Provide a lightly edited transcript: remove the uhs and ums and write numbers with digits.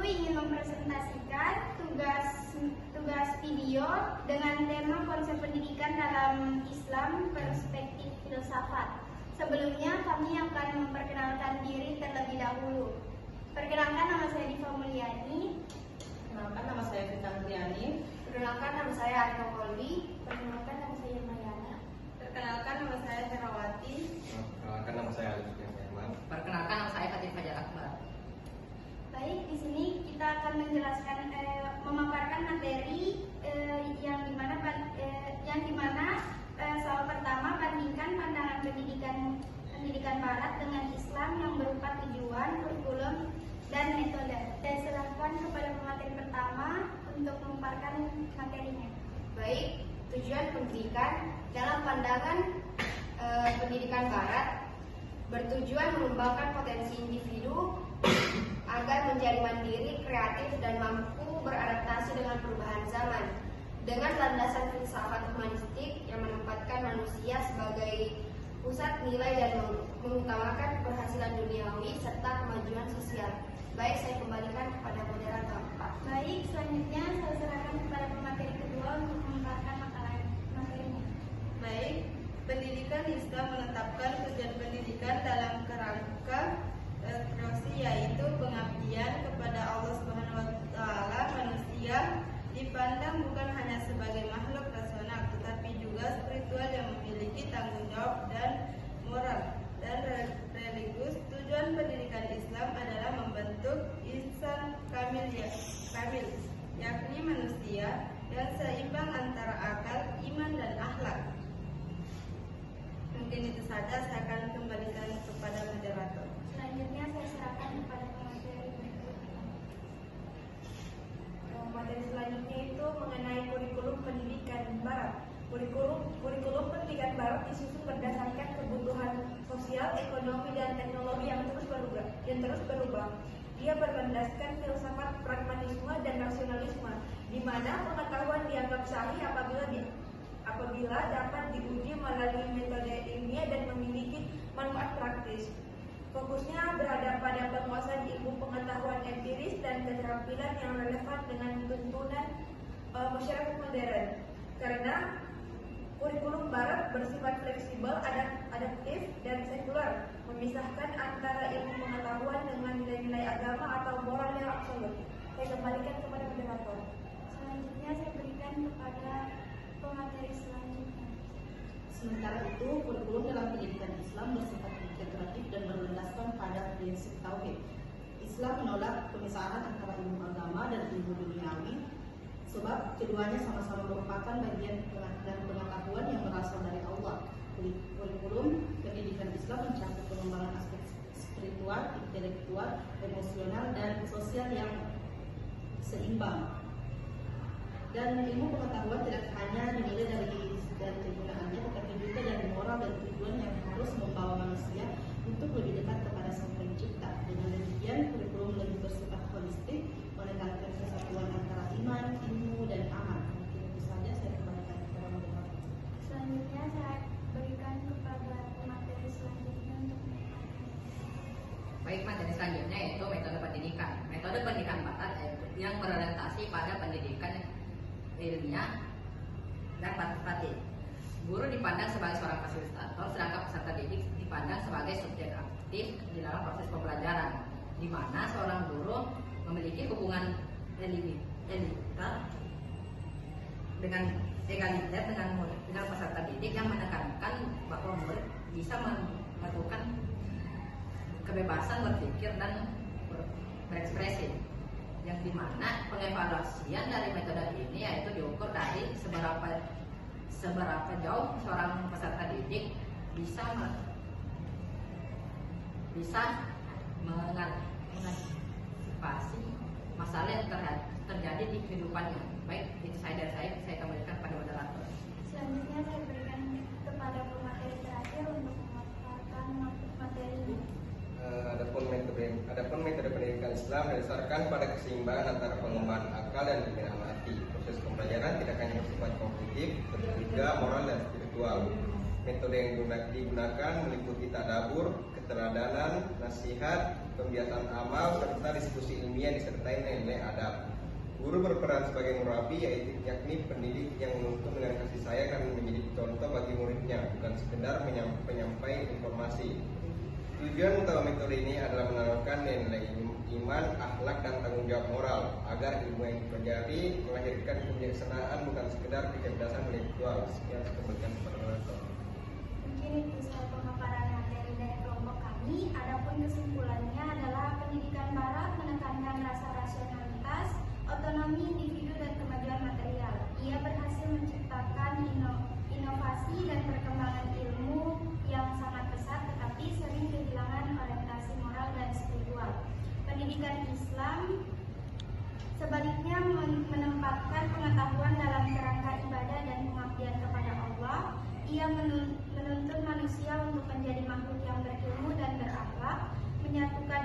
ingin mempresentasikan tugas video dengan tema konsep pendidikan dalam Islam perspektif filsafat. Sebelumnya kami akan memperkenalkan diri terlebih dahulu. Perkenalkan, nama saya Diva Mulyani. Perkenalkan, nama saya Vita Mulyani. Perkenalkan, nama saya Arno Kolbi. Perkenalkan, nama saya Mayana. Perkenalkan, nama saya Herawati. Perkenalkan, nama saya Alif Firman. Perkenalkan, nama saya Fatir Fajar Akbar. Baik, di sini kita akan menjelaskan, memaparkan materi yang dimana soal pertama, bandingkan pandangan pendidikan Barat dengan Islam yang berupa tujuan, kurikulum, dan metode. Saya serahkan kepada pemateri pertama untuk memaparkan materinya. Baik, tujuan pendidikan dalam pandangan pendidikan Barat bertujuan mengembangkan potensi individu agar menjadi mandiri, kreatif, dan mampu beradaptasi dengan perubahan zaman dengan landasan filsafat humanistik yang menempatkan manusia sebagai pusat nilai dan mengutamakan keberhasilan duniawi serta kemajuan sosial. Baik, saya kembalikan kepada moderator. Baik, selanjutnya saya serahkan kepada pemateri kedua untuk memaparkan materinya. Baik, pendidikan Islam menetapkan tujuan pendidikan dalam kerangka yaitu pengabdian kepada Allah Subhanahu wa Ta'ala. Manusia dipandang bukan hanya sebagai makhluk rasional, tetapi juga spiritual yang memiliki tanggung jawab dan moral dan religius. Tujuan pendidikan Islam adalah membentuk insan kamil, yakni manusia yang seimbang antara akal, iman, dan akhlak. Mungkin itu saja, saya akan kembalikan kepada moderator. Selanjutnya saya serahkan kepada pemateri berikutnya. Materi selanjutnya itu mengenai kurikulum pendidikan Barat. Kurikulum pendidikan Barat disusun berdasarkan kebutuhan sosial, ekonomi, dan teknologi yang terus berubah. Ia berlandaskan filsafat pragmatisme dan rasionalisme, di mana pengetahuan dianggap sahih apabila dapat diuji melalui metode ilmiah dan memiliki manfaat praktis. Fokusnya berada pada penguasaan ilmu pengetahuan empiris dan keterampilan yang relevan dengan tuntunan masyarakat modern. Karena kurikulum Barat bersifat fleksibel, adaptif, dan sekuler, memisahkan antara ilmu pengetahuan dengan nilai-nilai agama atau moral yang absolut. Saya kembalikan kepada moderator. Selanjutnya saya berikan kepada pemateri selanjutnya. Sementara itu, kurikulum dalam pendidikan Islam bersifat integratif dan berlandaskan pada prinsip tauhid. Islam menolak pemisahan antara ilmu agama dan ilmu duniawi, sebab keduanya sama-sama merupakan bagian pengetahuan yang berasal dari Allah. Kurikulum pendidikan Islam mencakup pengembangan aspek spiritual, intelektual, emosional, dan sosial yang seimbang. Dan ilmu pengetahuan tidak hanya dinilai dari kegunaannya, tetapi juga dari moral dan tujuan yang harus membawa manusia untuk lebih dekat kepada Sang Pencipta. Dengan demikian, kurikulum lebih bersifat holistik, menekankan kesatuan antara iman, ilmu, dan amal. Mungkin itu saja, saya kembalikan kepada moderator. Selanjutnya saya berikan kepada pemateri selanjutnya untuk Baik, materi selanjutnya yaitu metode pendidikan. Metode pendidikan Barat yang berorientasi pada pendidikan ilmiah dan partisipatif. Guru dipandang sebagai seorang fasilitator, sedangkan peserta didik dipandang sebagai subjek aktif di dalam proses pembelajaran, di mana seorang guru memiliki hubungan dengan egaliter dengan peserta didik yang menekankan bahwa murid bisa melakukan kebebasan berpikir dan berekspresi, yang dimana pengevaluasian dari metode ini yaitu diukur dari seberapa jauh seorang peserta didik bisa mengantisipasi masalah yang terjadi di kehidupannya. Baik, itu saya kembalikan pada moderator. selanjutnya saya berikan kepada pemateri terakhir untuk memaparkan materi ini. Adapun metode pendidikan Islam berdasarkan pada keseimbangan antara pengembangan akal dan pembinaan hati. Proses pembelajaran tidak hanya bersifat kognitif, tetapi juga moral dan spiritual. Metode yang digunakan meliputi tadabur, keteladanan, nasihat, pembiasaan amal, serta diskusi ilmiah disertai nilai adab. Guru berperan sebagai murabi, yakni pendidik yang menuntun dengan kasih sayang dan menjadi contoh bagi muridnya, bukan sekedar penyampai informasi. Tujuan utama metode ini adalah menanamkan nilai iman, akhlak, dan tanggung jawab moral agar ilmu yang dipelajari melahirkan kebijaksanaan, bukan sekedar kecerdasan intelektual. Sekian saya kepada penonton. Mungkin itu soal pemaparan materi dari kelompok kami. Adapun kesimpulannya adalah pendidikan Barat menekankan rasa rasionalitas, otonomi individu, dan kemajuan material. Ia berhasil menciptakan inovasi dan perkembangan ilmu yang sangat pesat, tetapi sering kehilangan orientasi moral dan spiritual. Pendidikan Islam sebaliknya menempatkan pengetahuan dalam kerangka ibadah dan pengabdian kepada Allah. Ia menuntut manusia untuk menjadi makhluk yang berilmu dan berakhlak, menyatukan